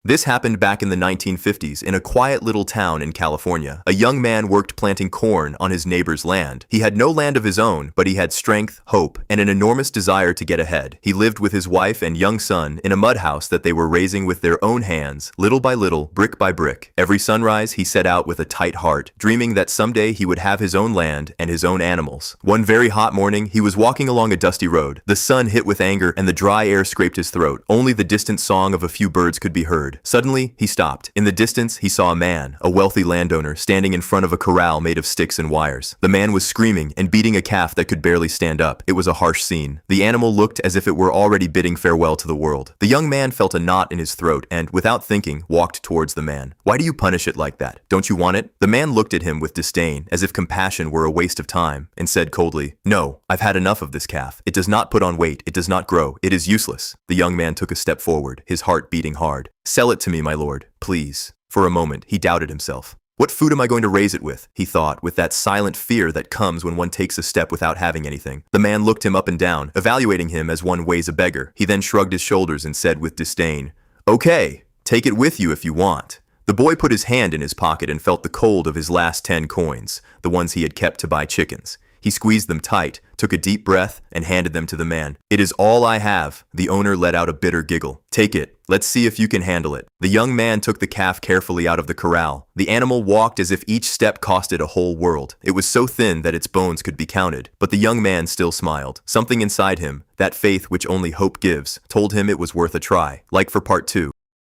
This happened back in the 1950s in a quiet little town in California. A young man worked planting corn on his neighbor's land. He had no land of his own, but he had strength, hope, and an enormous desire to get ahead. He lived with his wife and young son in a mud house that they were raising with their own hands, little by little, brick by brick. Every sunrise, he set out with a tight heart, dreaming that someday he would have his own land and his own animals. One very hot morning, he was walking along a dusty road. The sun hit with anger and the dry air scraped his throat. Only the distant song of a few birds could be heard. Suddenly, he stopped. In the distance, he saw a man, a wealthy landowner, standing in front of a corral made of sticks and wires. The man was screaming and beating a calf that could barely stand up. It was a harsh scene. The animal looked as if it were already bidding farewell to the world. The young man felt a knot in his throat and, without thinking, walked towards the man. "Why do you punish it like that? Don't you want it?" The man looked at him with disdain, as if compassion were a waste of time, and said coldly, "No, I've had enough of this calf. It does not put on weight. It does not grow. It is useless." The young man took a step forward, his heart beating hard. "Sell it to me, my lord, please." For a moment, he doubted himself. "What food am I going to raise it with?" he thought, with that silent fear that comes when one takes a step without having anything. The man looked him up and down, evaluating him as one weighs a beggar. He then shrugged his shoulders and said with disdain, "Okay, take it with you if you want." The boy put his hand in his pocket and felt the cold of his last 10 coins, the ones he had kept to buy chickens. He squeezed them tight, took a deep breath, and handed them to the man. "It is all I have." The owner let out a bitter giggle. "Take it. Let's see if you can handle it." The young man took the calf carefully out of the corral. The animal walked as if each step costed a whole world. It was so thin that its bones could be counted. But the young man still smiled. Something inside him, that faith which only hope gives, told him it was worth a try. Like for part 2.